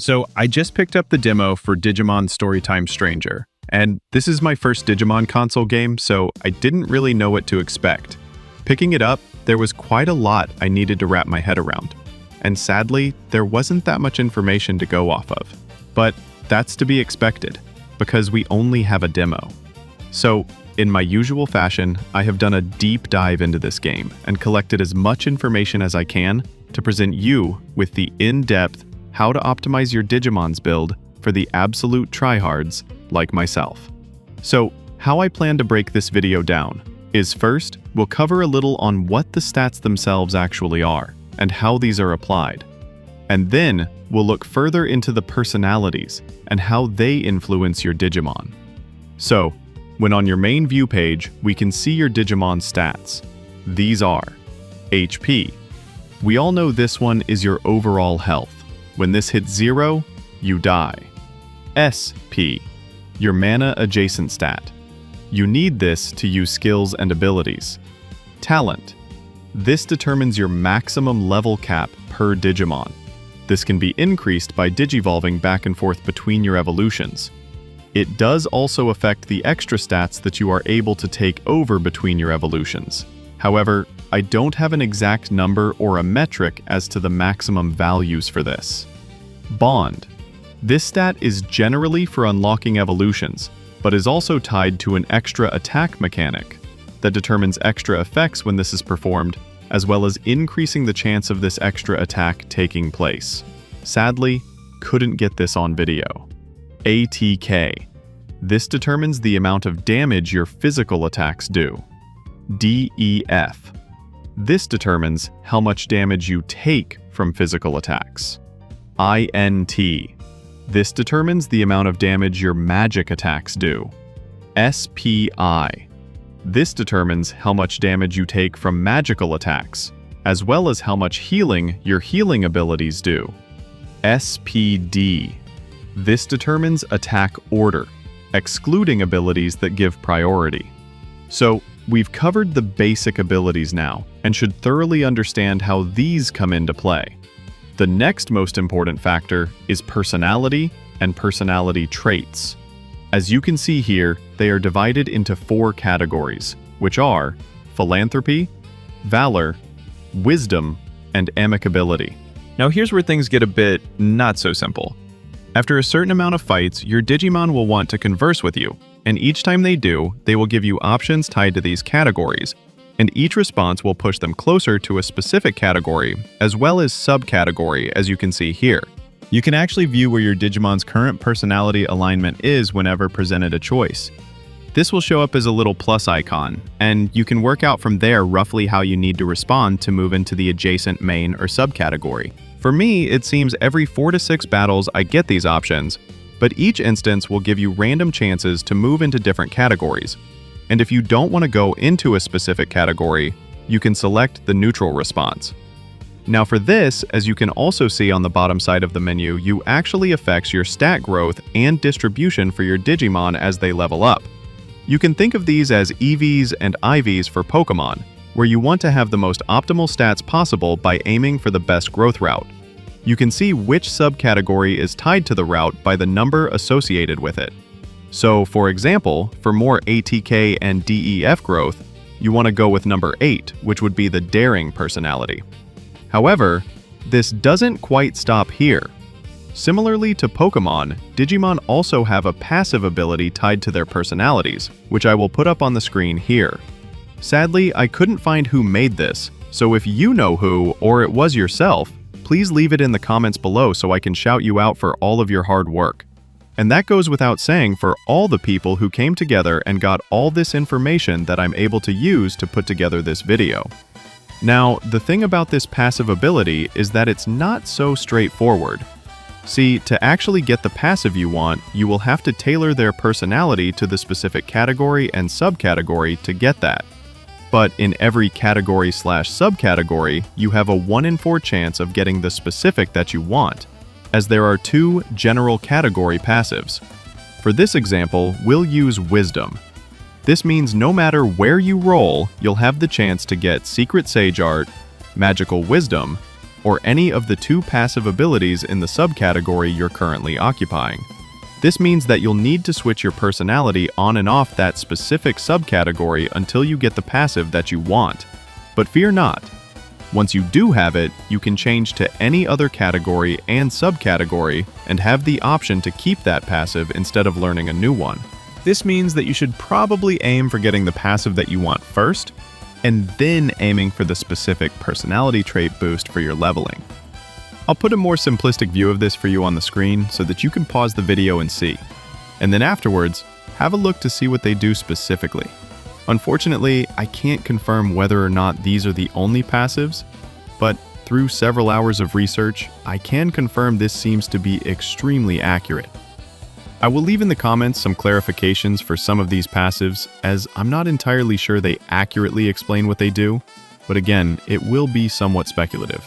So I just picked up the demo for Digimon Storytime Stranger, and this is my first Digimon console game, so I didn't really know what to expect. Picking it up, there was quite a lot I needed to wrap my head around, and sadly, there wasn't that much information to go off of. But that's to be expected, because we only have a demo. So, in my usual fashion, I have done a deep dive into this game and collected as much information as I can to present you with the in-depth how to optimize your Digimon's build for the absolute tryhards like myself. So, how I plan to break this video down is first, we'll cover a little on what the stats themselves actually are and how these are applied. And then, we'll look further into the personalities and how they influence your Digimon. So, when on your main view page, we can see your Digimon stats. These are HP. We all know this one is your overall health. When this hits 0, you die. SP, your mana adjacent stat. You need this to use skills and abilities. Talent. This determines your maximum level cap per Digimon. This can be increased by digivolving back and forth between your evolutions. It does also affect the extra stats that you are able to take over between your evolutions. However, I don't have an exact number or a metric as to the maximum values for this. Bond. This stat is generally for unlocking evolutions, but is also tied to an extra attack mechanic that determines extra effects when this is performed, as well as increasing the chance of this extra attack taking place. Sadly, couldn't get this on video. ATK. This determines the amount of damage your physical attacks do. DEF. This determines how much damage you take from physical attacks. INT. This determines the amount of damage your magic attacks do. SPI. This determines how much damage you take from magical attacks, as well as how much healing your healing abilities do. SPD. This determines attack order, excluding abilities that give priority. So, we've covered the basic abilities now, and should thoroughly understand how these come into play. The next most important factor is personality and personality traits. As you can see here, they are divided into 4 categories, which are philanthropy, valor, wisdom, and amicability. Now here's where things get a bit not so simple. After a certain amount of fights, your Digimon will want to converse with you, and each time they do, they will give you options tied to these categories, and each response will push them closer to a specific category, as well as subcategory, as you can see here. You can actually view where your Digimon's current personality alignment is whenever presented a choice. This will show up as a little plus icon, and you can work out from there roughly how you need to respond to move into the adjacent main or subcategory. For me, it seems every 4 to 6 battles I get these options, but each instance will give you random chances to move into different categories. And if you don't want to go into a specific category, you can select the neutral response. Now for this, as you can also see on the bottom side of the menu, you actually affects your stat growth and distribution for your Digimon as they level up. You can think of these as EVs and IVs for Pokemon, where you want to have the most optimal stats possible by aiming for the best growth route. You can see which subcategory is tied to the route by the number associated with it. So, for example, for more ATK and DEF growth, you want to go with number 8, which would be the daring personality. However, this doesn't quite stop here. Similarly to Pokemon, Digimon also have a passive ability tied to their personalities, which I will put up on the screen here. Sadly, I couldn't find who made this, so if you know who, or it was yourself, please leave it in the comments below so I can shout you out for all of your hard work. And that goes without saying for all the people who came together and got all this information that I'm able to use to put together this video. Now, the thing about this passive ability is that it's not so straightforward. See, to actually get the passive you want, you will have to tailor their personality to the specific category and subcategory to get that. But in every category/subcategory, you have a 1 in 4 chance of getting the specific that you want, as there are 2 general category passives. For this example, we'll use Wisdom. This means no matter where you roll, you'll have the chance to get Secret Sage Art, Magical Wisdom, or any of the 2 passive abilities in the subcategory you're currently occupying. This means that you'll need to switch your personality on and off that specific subcategory until you get the passive that you want. But fear not. Once you do have it, you can change to any other category and subcategory and have the option to keep that passive instead of learning a new one. This means that you should probably aim for getting the passive that you want first, and then aiming for the specific personality trait boost for your leveling. I'll put a more simplistic view of this for you on the screen so that you can pause the video and see. And then afterwards, have a look to see what they do specifically. Unfortunately, I can't confirm whether or not these are the only passives, but through several hours of research, I can confirm this seems to be extremely accurate. I will leave in the comments some clarifications for some of these passives, as I'm not entirely sure they accurately explain what they do, but again, it will be somewhat speculative.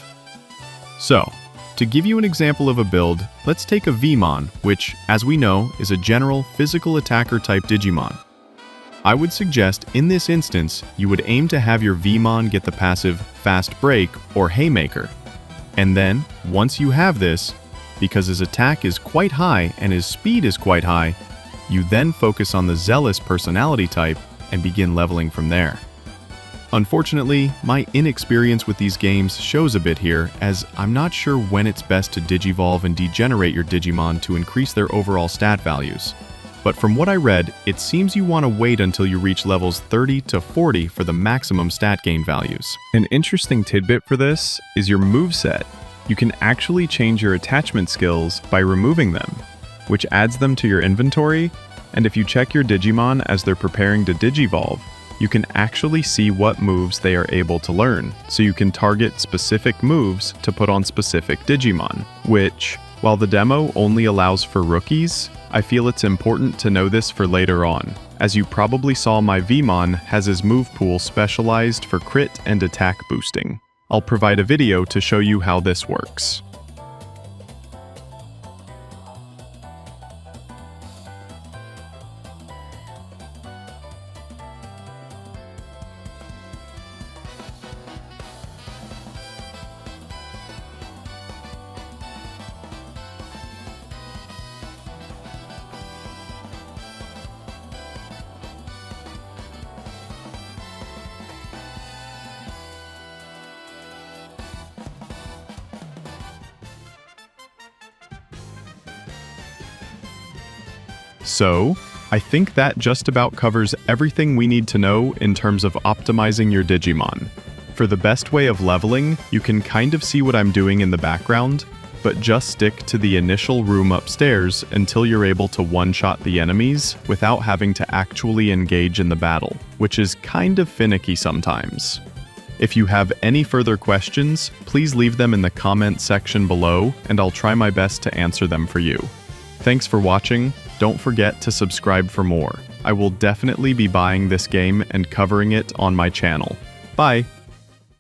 So, to give you an example of a build, let's take a Vmon, which, as we know, is a general physical attacker type Digimon. I would suggest in this instance, you would aim to have your Vmon get the passive Fast Break or Haymaker. And then, once you have this, because his attack is quite high and his speed is quite high, you then focus on the Zealous personality type and begin leveling from there. Unfortunately, my inexperience with these games shows a bit here, as I'm not sure when it's best to digivolve and degenerate your Digimon to increase their overall stat values. But from what I read, it seems you want to wait until you reach levels 30 to 40 for the maximum stat gain values. An interesting tidbit for this is your moveset. You can actually change your attachment skills by removing them, which adds them to your inventory, and if you check your Digimon as they're preparing to digivolve, you can actually see what moves they are able to learn, so you can target specific moves to put on specific Digimon, which, while the demo only allows for rookies, I feel it's important to know this for later on. As you probably saw, my Vmon has his move pool specialized for crit and attack boosting. I'll provide a video to show you how this works. So, I think that just about covers everything we need to know in terms of optimizing your Digimon. For the best way of leveling, you can kind of see what I'm doing in the background, but just stick to the initial room upstairs until you're able to one-shot the enemies without having to actually engage in the battle, which is kind of finicky sometimes. If you have any further questions, please leave them in the comment section below, and I'll try my best to answer them for you. Thanks for watching. Don't forget to subscribe for more. I will definitely be buying this game and covering it on my channel. Bye!